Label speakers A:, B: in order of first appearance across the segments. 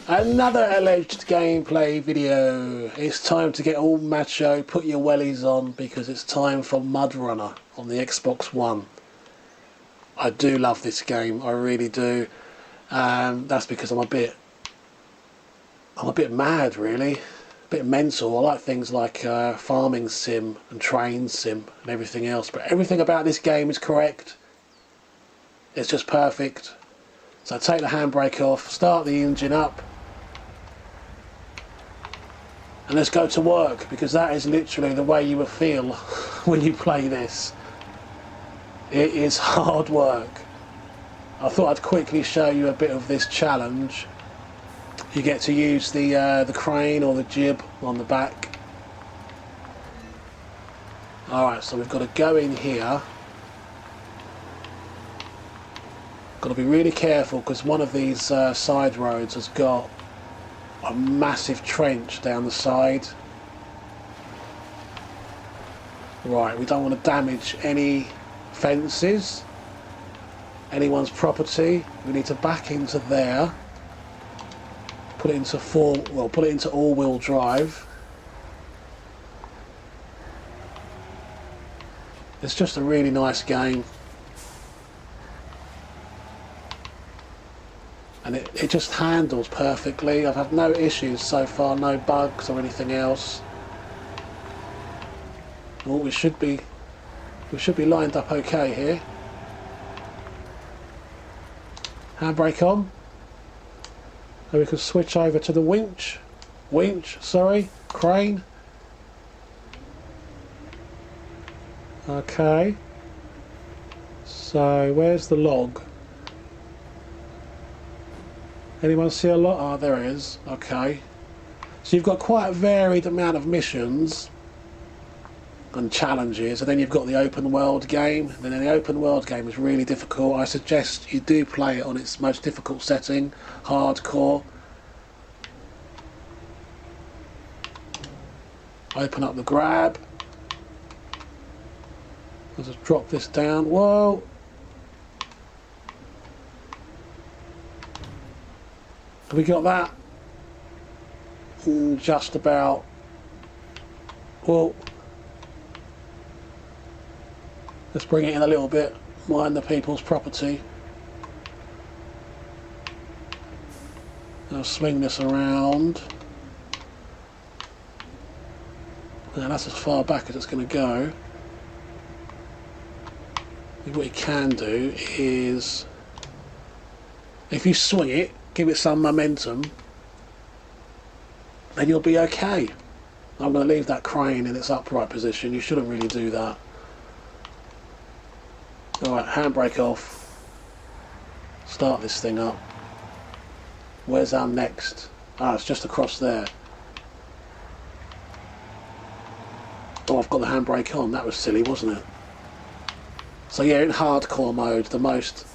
A: Another alleged gameplay video. It's time to get all macho, put your wellies on, because it's time for Mud Runner on the Xbox One. I do love this game, I really do. That's because I'm a bit mad, really. A bit mental. I like things like farming sim and train sim and everything else, but everything about this game is correct. It's just perfect. So take the handbrake off, start the engine up, and let's go to work, because that is literally the way you will feel when you play this. It is hard work. I thought I'd quickly show you a bit of this challenge. You get to use the crane or the jib on the back. Alright, so we've got to go in here. Got to be really careful, because one of these side roads has got a massive trench down the side. Right, we don't want to damage any fences, anyone's property. We need to back into there, put it into all-wheel drive. It's just a really nice game. And it just handles perfectly. I've had no issues so far, no bugs or anything else. Well, we should be lined up okay here. Handbrake on. And we can switch over to the crane. Okay. So where's the log? Anyone see a lot? Ah, there it is. Okay. So you've got quite a varied amount of missions and challenges, and then you've got the open world game. And then the open world game is really difficult. I suggest you do play it on its most difficult setting, hardcore. Open up the grab. I'll just drop this down. Whoa! Have we got that? Just about. Well, let's bring it in a little bit. Mind the people's property. I'll swing this around. Now that's as far back as it's going to go. What you can do is, if you swing it, give it some momentum, then you'll be okay. I'm going to leave that crane in its upright position. You shouldn't really do that. Alright, handbrake off. Start this thing up. Where's our next? Ah, it's just across there. Oh, I've got the handbrake on. That was silly, wasn't it? So yeah, in hardcore mode, the most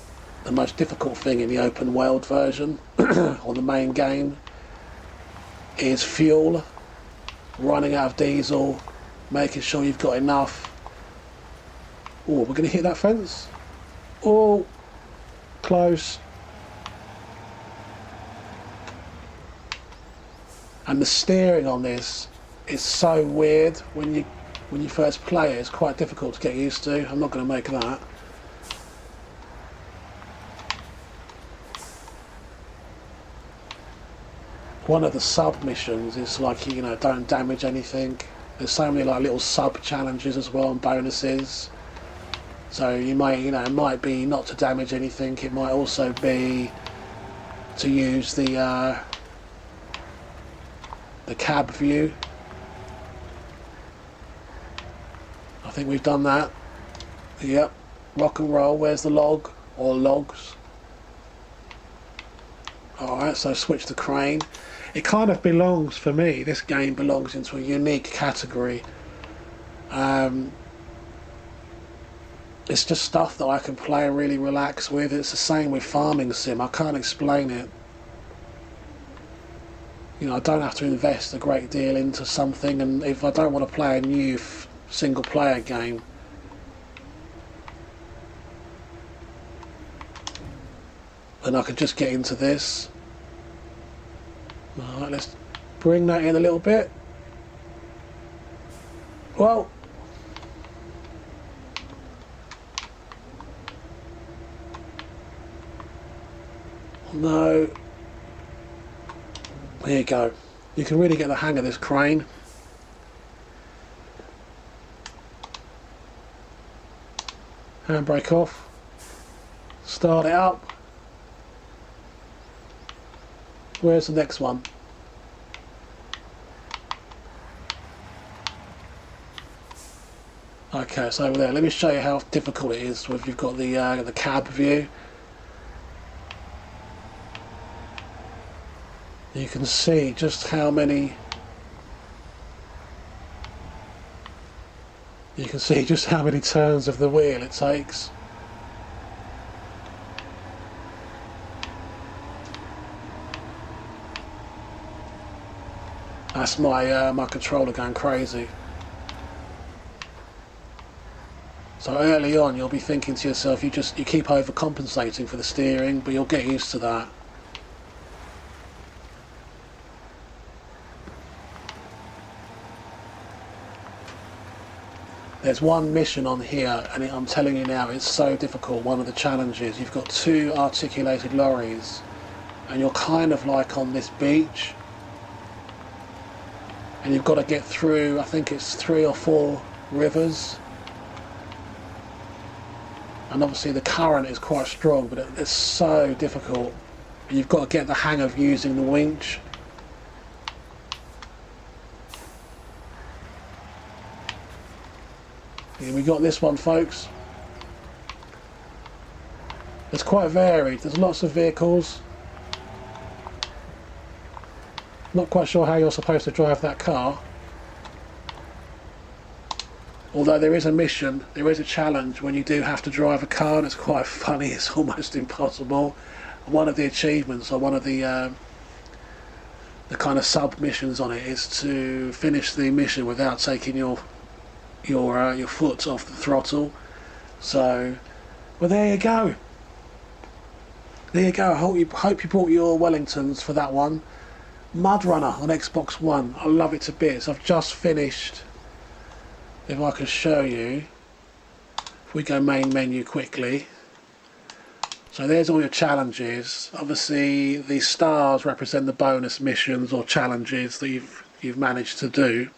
A: difficult thing in the open world version or the main game is fuel, running out of diesel, making sure you've got enough. Oh, we're going to hit that fence. Oh, close. And the steering on this is so weird when you first play it. It's quite difficult to get used to. I'm not going to make that. One of the sub missions is like, you know, don't damage anything. There's so many like little sub challenges as well and bonuses. So you might, you know, it might be not to damage anything. It might also be to use the cab view. I think we've done that. Yep. Rock and roll. Where's the log or logs? Alright, so switch the crane. It kind of belongs, for me, this game belongs into a unique category. It's just stuff that I can play and really relax with. It's the same with farming sim. I can't explain it. You know, I don't have to invest a great deal into something, and if I don't want to play a new single player game, then I could just get into this. Alright, let's bring that in a little bit. Well, no, there you go. You can really get the hang of this crane. Handbrake off, start it up. Where's the next one? Okay, it's over there. Let me show you how difficult it is if you've got the cab view. You can see just how many. You can see just how many turns of the wheel it takes. That's my controller going crazy. So early on you'll be thinking to yourself, you keep overcompensating for the steering, but you'll get used to that. There's one mission on here, and I'm telling you now, it's so difficult. One of the challenges, you've got 2 articulated lorries, and you're kind of like on this beach, and you've got to get through, I think it's 3 or 4 rivers, and obviously the current is quite strong, but it's so difficult. You've got to get the hang of using the winch. We got this one, folks. It's quite varied. There's lots of vehicles. Not quite sure how you're supposed to drive that car. Although there is a mission, there is a challenge when you do have to drive a car, and it's quite funny. It's almost impossible. One of the achievements, or one of the kind of sub missions on it, is to finish the mission without taking your foot off the throttle. So, well, there you go. There you go. I hope you bought your Wellingtons for that one. Mud Runner on Xbox One. I love it to bits. I've just finished. If I can show you, if we go main menu quickly. So there's all your challenges. Obviously, the stars represent the bonus missions or challenges that you've managed to do.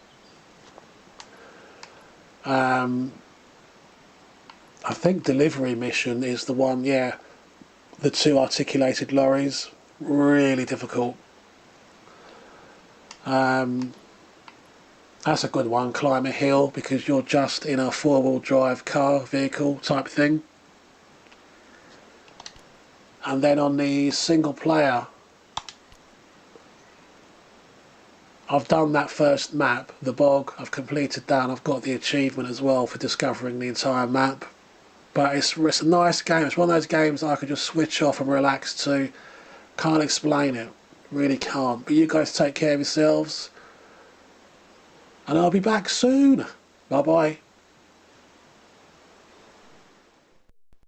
A: I think delivery mission is the one, yeah, the 2 articulated lorries, really difficult. That's a good one, climb a hill, because you're just in a 4-wheel drive vehicle type thing. And then on the single player, I've done that first map, the bog. I've completed that, and I've got the achievement as well for discovering the entire map. But it's a nice game. It's one of those games I could just switch off and relax to. Can't explain it, really can't. But you guys take care of yourselves, and I'll be back soon. Bye bye.